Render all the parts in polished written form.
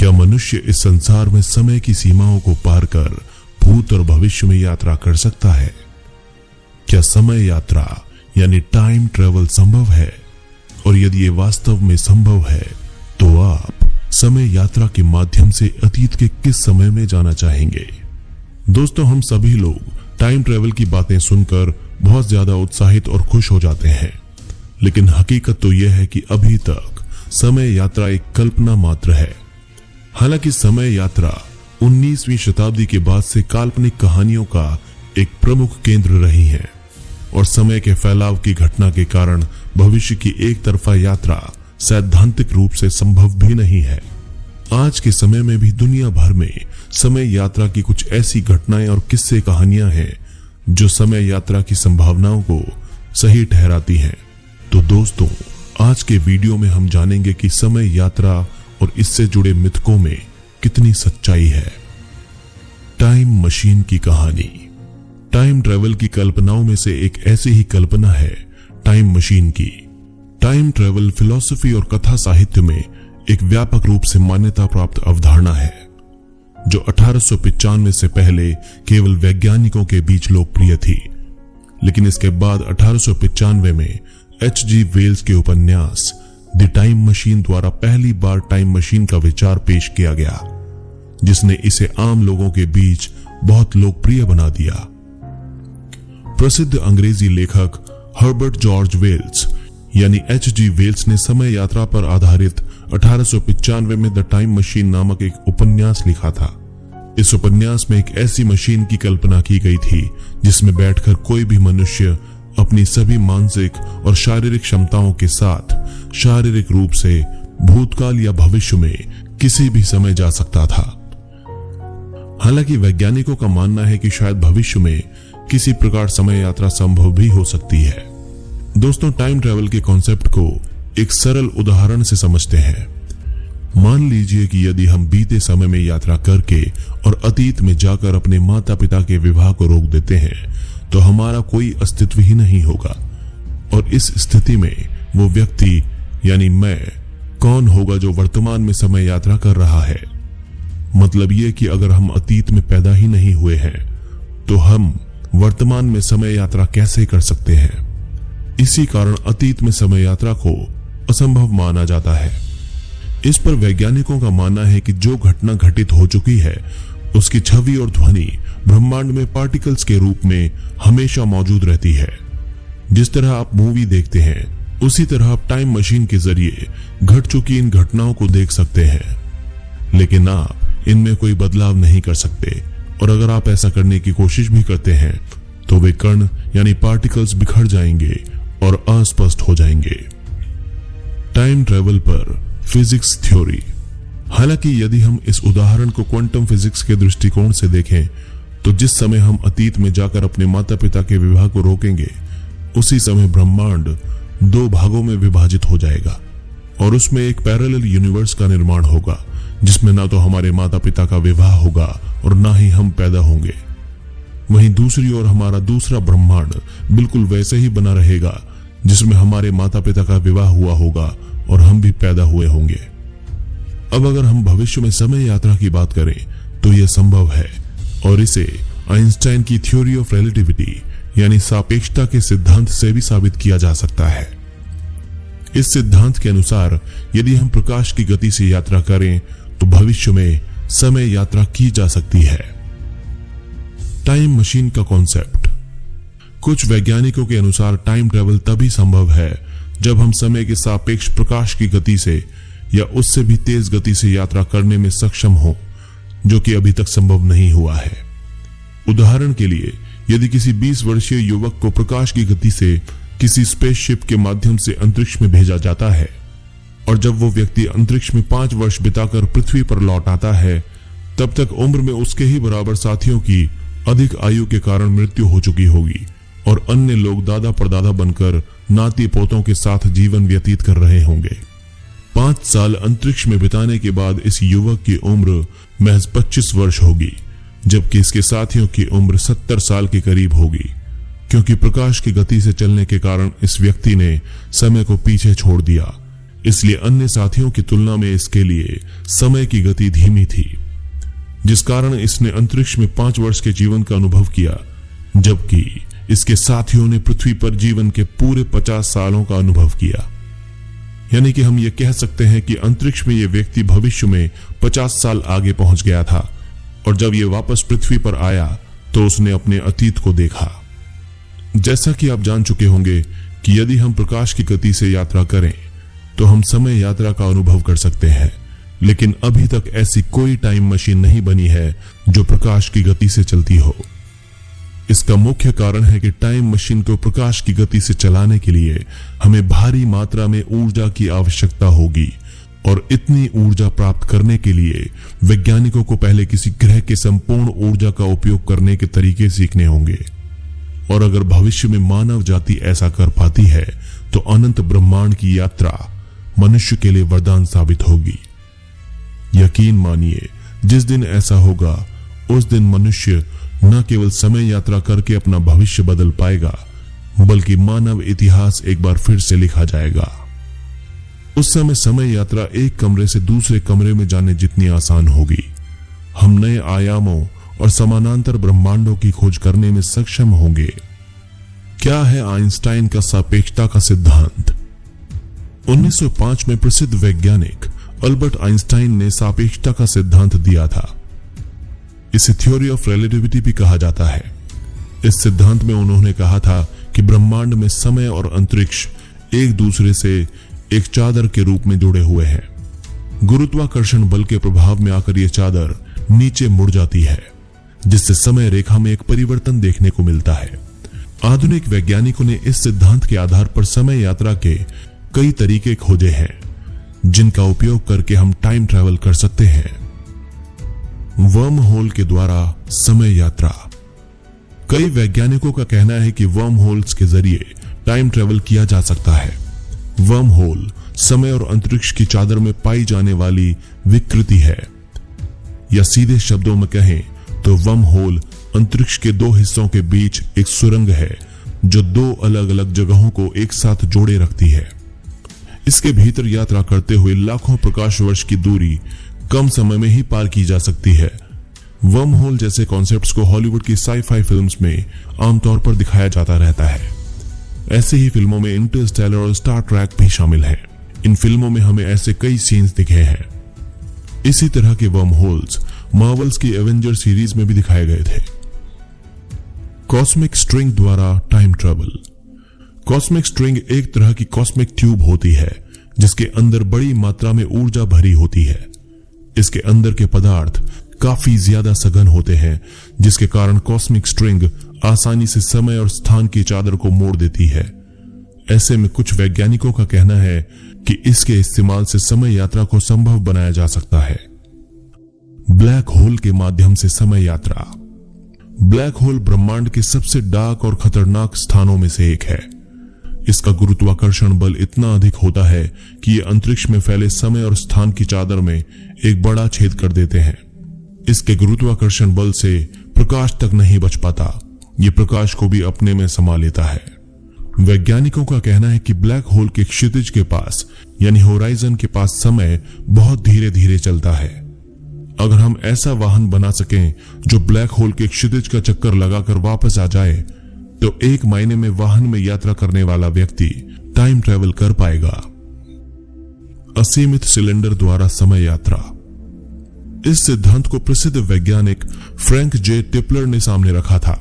क्या मनुष्य इस संसार में समय की सीमाओं को पार कर भूत और भविष्य में यात्रा कर सकता है? क्या समय यात्रा यानी टाइम ट्रेवल संभव है? और यदि ये वास्तव में संभव है तो आप समय यात्रा के माध्यम से अतीत के किस समय में जाना चाहेंगे? दोस्तों, हम सभी लोग टाइम ट्रेवल की बातें सुनकर बहुत ज्यादा उत्साहित और खुश हो जाते हैं, लेकिन हकीकत तो यह है कि अभी तक समय यात्रा एक कल्पना मात्र है। हालांकि समय यात्रा 19वीं शताब्दी के बाद से काल्पनिक कहानियों का एक प्रमुख केंद्र रही है और समय के फैलाव की घटना के कारण भविष्य की एक तरफा यात्रा सैद्धांतिक रूप से संभव भी नहीं है। आज के समय में भी दुनिया भर में समय यात्रा की कुछ ऐसी घटनाएं और किस्से कहानियां हैं जो समय यात्रा की संभावनाओं को सही ठहराती हैं। तो दोस्तों, आज के वीडियो में हम जानेंगे कि समय यात्रा और इससे जुड़े मिथकों में कितनी सच्चाई है। टाइम मशीन की कहानी। टाइम ट्रेवल की कल्पनाओं में से एक ऐसी ही कल्पना है टाइम मशीन की। टाइम ट्रेवल फिलॉसफी और कथा साहित्य में एक व्यापक रूप से मान्यता प्राप्त अवधारणा है जो 1895 से पहले केवल वैज्ञानिकों के बीच लोकप्रिय थी, लेकिन इसके बाद 1895 में H.G. वेल्स के उपन्यास द टाइम मशीन द्वारा पहली बार टाइम मशीन का विचार पेश किया गया, जिसने इसे आम लोगों के बीच बहुत लोकप्रिय बना दिया। प्रसिद्ध अंग्रेजी लेखक हर्बर्ट जॉर्ज वेल्स यानी H.G. वेल्स ने समय यात्रा पर आधारित 1895 में द टाइम मशीन नामक एक उपन्यास लिखा था। इस उपन्यास में एक ऐसी मशीन की कल्पना की गई थी जिसमें बैठकर कोई भी मनुष्य अपनी सभी मानसिक और शारीरिक क्षमताओं के साथ शारीरिक रूप से भूतकाल या भविष्य में किसी भी समय जा सकता था। हालांकि वैज्ञानिकों का मानना है कि शायद भविष्य में किसी प्रकार समय यात्रा संभव भी हो सकती है। दोस्तों, टाइम ट्रेवल के कॉन्सेप्ट को एक सरल उदाहरण से समझते हैं। मान लीजिए कि यदि हम बीते समय में यात्रा करके और अतीत में जाकर अपने माता पिता के विवाह को रोक देते हैं तो हमारा कोई अस्तित्व ही नहीं होगा, और इस स्थिति में वो व्यक्ति यानी मैं कौन होगा जो वर्तमान में समय यात्रा कर रहा है? मतलब ये कि अगर हम अतीत में पैदा ही नहीं हुए हैं तो हम वर्तमान में समय यात्रा कैसे कर सकते हैं? इसी कारण अतीत में समय यात्रा को असंभव माना जाता है। इस पर वैज्ञानिकों का मानना है कि जो घटना घटित हो चुकी है उसकी छवि और ध्वनि ब्रह्मांड में पार्टिकल्स के रूप में हमेशा मौजूद रहती है। जिस तरह आप मूवी देखते हैं उसी तरह आप टाइम मशीन के जरिए घट चुकी इन घटनाओं को देख सकते हैं, लेकिन आप इनमें कोई बदलाव नहीं कर सकते, और अगर आप ऐसा करने की कोशिश भी करते हैं तो वे कण यानी पार्टिकल्स बिखर जाएंगे और अस्पष्ट हो जाएंगे। टाइम ट्रेवल पर फिजिक्स थ्योरी। हालांकि यदि हम इस उदाहरण को क्वांटम फिजिक्स के दृष्टिकोण से देखें तो जिस समय हम अतीत में जाकर अपने माता पिता के विवाह को रोकेंगे उसी समय ब्रह्मांड 2 भागों में विभाजित हो जाएगा और उसमें एक पैरेलल यूनिवर्स का निर्माण होगा जिसमें ना तो हमारे माता पिता का विवाह होगा और ना ही हम पैदा होंगे। वहीं दूसरी ओर हमारा दूसरा ब्रह्मांड बिल्कुल वैसे ही बना रहेगा जिसमें हमारे माता पिता का विवाह हुआ होगा और हम भी पैदा हुए होंगे। अब अगर हम भविष्य में समय यात्रा की बात करें तो यह संभव है और इसे आइंस्टाइन की थ्योरी ऑफ रिलेटिविटी यानी सापेक्षता के सिद्धांत से भी साबित किया जा सकता है। इस सिद्धांत के अनुसार यदि हम प्रकाश की गति से यात्रा करें तो भविष्य में समय यात्रा की जा सकती है। टाइम मशीन का कॉन्सेप्ट। कुछ वैज्ञानिकों के अनुसार टाइम ट्रेवल तभी संभव है जब हम समय के सापेक्ष प्रकाश की गति से या उससे भी तेज गति से यात्रा करने में सक्षम हो, जो कि अभी तक संभव नहीं हुआ है। उदाहरण के लिए, यदि किसी 20 वर्षीय युवक को प्रकाश की गति से किसी स्पेसशिप के माध्यम से अंतरिक्ष में भेजा जाता है और जब वो व्यक्ति अंतरिक्ष में 5 वर्ष बिताकर पृथ्वी पर लौट आता है, तब तक उम्र में उसके ही बराबर साथियों की अधिक आयु के कारण मृत्यु हो चुकी होगी और अन्य लोग दादा परदादा बनकर नाती पोतों के साथ जीवन व्यतीत कर रहे होंगे। 5 साल अंतरिक्ष में बिताने के बाद इस युवक की उम्र महज 25 वर्ष होगी, जबकि इसके साथियों की उम्र 70 साल के करीब होगी, क्योंकि प्रकाश की गति से चलने के कारण इस व्यक्ति ने समय को पीछे छोड़ दिया इसलिए अन्य साथियों की तुलना में इसके लिए समय की गति धीमी थी, जिस कारण इसने अंतरिक्ष में 5 वर्ष के जीवन का अनुभव किया, जबकि इसके साथियों ने पृथ्वी पर जीवन के पूरे 50 सालों का अनुभव किया। यानी कि हम ये कह सकते हैं कि अंतरिक्ष में यह व्यक्ति भविष्य में 50 साल आगे पहुंच गया था, और जब यह वापस पृथ्वी पर आया तो उसने अपने अतीत को देखा। जैसा कि आप जान चुके होंगे कि यदि हम प्रकाश की गति से यात्रा करें तो हम समय यात्रा का अनुभव कर सकते हैं, लेकिन अभी तक ऐसी कोई टाइम मशीन नहीं बनी है जो प्रकाश की गति से चलती हो। इसका मुख्य कारण है कि टाइम मशीन को प्रकाश की गति से चलाने के लिए हमें भारी मात्रा में ऊर्जा की आवश्यकता होगी, और इतनी ऊर्जा प्राप्त करने के लिए वैज्ञानिकों को पहले किसी ग्रह के संपूर्ण ऊर्जा का उपयोग करने के तरीके सीखने होंगे। और अगर भविष्य में मानव जाति ऐसा कर पाती है तो अनंत ब्रह्मांड की यात्रा मनुष्य के लिए वरदान साबित होगी। यकीन मानिए, जिस दिन ऐसा होगा उस दिन मनुष्य न केवल समय यात्रा करके अपना भविष्य बदल पाएगा, बल्कि मानव इतिहास एक बार फिर से लिखा जाएगा। उस समय समय यात्रा एक कमरे से दूसरे कमरे में जाने जितनी आसान होगी। हम नए आयामों और समानांतर ब्रह्मांडों की खोज करने में सक्षम होंगे। क्या है आइंस्टाइन का सापेक्षता का सिद्धांत? 1905 में प्रसिद्ध वैज्ञानिक अल्बर्ट आइंस्टाइन ने सापेक्षता का सिद्धांत दिया था। इसे थ्योरी ऑफ रिलेटिविटी भी कहा जाता है। इस सिद्धांत में उन्होंने कहा था कि ब्रह्मांड में समय और अंतरिक्ष एक दूसरे से एक चादर के रूप में जुड़े हुए हैं। गुरुत्वाकर्षण बल के प्रभाव में आकर यह चादर नीचे मुड़ जाती है, जिससे समय रेखा में एक परिवर्तन देखने को मिलता है। आधुनिक वैज्ञानिकों ने इस सिद्धांत के आधार पर समय यात्रा के कई तरीके खोजे हैं, जिनका उपयोग करके हम टाइम ट्रैवल कर सकते हैं। वर्म होल के द्वारा समय यात्रा। कई वैज्ञानिकों का कहना है कि वर्म होल्स के जरिए टाइम ट्रैवल किया जा सकता है। वर्म होल समय और अंतरिक्ष की चादर में पाई जाने वाली विकृति है, या सीधे शब्दों में कहें तो वर्म होल अंतरिक्ष के 2 हिस्सों के बीच एक सुरंग है जो 2 अलग अलग जगहों को एक साथ जोड़े रखती है। इसके भीतर यात्रा करते हुए लाखों प्रकाश वर्ष की दूरी कम समय में ही पार की जा सकती है। वर्म होल जैसे कॉन्सेप्ट्स को हॉलीवुड की साई-फाई फिल्म्स में आमतौर पर दिखाया जाता रहता है। ऐसे ही फिल्मों में इंटरस्टेलर और स्टार ट्रैक भी शामिल हैं। इन फिल्मों में हमें ऐसे कई सीन्स दिखे हैं। इसी तरह के वर्म होल्स मार्वल्स की एवेंजर सीरीज में भी दिखाए गए थे। कॉस्मिक स्ट्रिंग द्वारा टाइम ट्रैवल। कॉस्मिक स्ट्रिंग एक तरह की कॉस्मिक ट्यूब होती है जिसके अंदर बड़ी मात्रा में ऊर्जा भरी होती है। इसके अंदर के पदार्थ काफी ज्यादा सघन होते हैं, जिसके कारण कॉस्मिक स्ट्रिंग आसानी से समय और स्थान की चादर को मोड़ देती है। ऐसे में कुछ वैज्ञानिकों का कहना है कि इसके इस्तेमाल से समय यात्रा को संभव बनाया जा सकता है। ब्लैक होल के माध्यम से समय यात्रा। ब्लैक होल ब्रह्मांड के सबसे डार्क और खतरनाक स्थानों में से एक है। इसका गुरुत्वाकर्षण बल इतना अधिक होता है कि ये अंतरिक्ष में फैले समय और स्थान की चादर में एक बड़ा छेद कर देते हैं। इसके गुरुत्वाकर्षण बल से प्रकाश तक नहीं बच पाता, ये प्रकाश को भी अपने में समा लेता है। वैज्ञानिकों का कहना है कि ब्लैक होल के क्षितिज के पास यानी होराइजन के पास समय बहुत धीरे धीरे चलता है। अगर हम ऐसा वाहन बना सकें जो ब्लैक होल के क्षितिज का चक्कर लगाकर वापस आ जाए तो एक महीने में वाहन में यात्रा करने वाला व्यक्ति टाइम ट्रैवल कर पाएगा। असीमित सिलेंडर द्वारा समय यात्रा। इस सिद्धांत को प्रसिद्ध वैज्ञानिक फ्रैंक जे टिपलर ने सामने रखा था।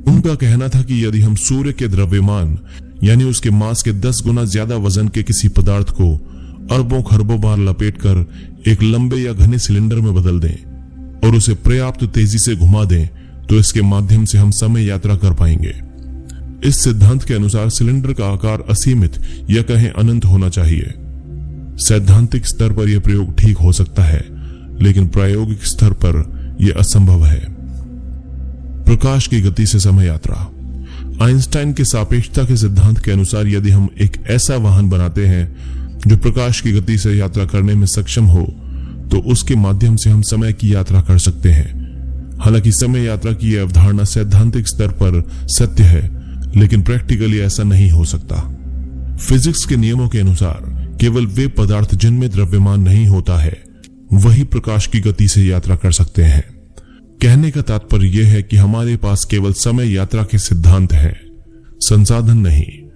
उनका कहना था कि यदि हम सूर्य के द्रव्यमान यानी उसके मास के 10 गुना ज्यादा वजन के किसी पदार्थ को अरबों खरबों बार लपेटकर एक लंबे या घने सिलेंडर में बदल दें और उसे पर्याप्त तेजी से घुमा दें तो इसके माध्यम से हम समय यात्रा कर पाएंगे। इस सिद्धांत के अनुसार सिलेंडर का आकार असीमित या कहें अनंत होना चाहिए। सैद्धांतिक स्तर पर यह प्रयोग ठीक हो सकता है, लेकिन प्रायोगिक स्तर पर यह असंभव है। प्रकाश की गति से समय यात्रा। आइंस्टाइन के सापेक्षता के सिद्धांत के अनुसार यदि हम एक ऐसा वाहन बनाते हैं जो प्रकाश की गति से यात्रा करने में सक्षम हो तो उसके माध्यम से हम समय की यात्रा कर सकते हैं। हालांकि समय यात्रा की यह अवधारणा सैद्धांतिक स्तर पर सत्य है, लेकिन प्रैक्टिकली ऐसा नहीं हो सकता। फिजिक्स के नियमों के अनुसार केवल वे पदार्थ जिनमें द्रव्यमान नहीं होता है वही प्रकाश की गति से यात्रा कर सकते हैं। कहने का तात्पर्य यह है कि हमारे पास केवल समय यात्रा के सिद्धांत हैं, संसाधन नहीं।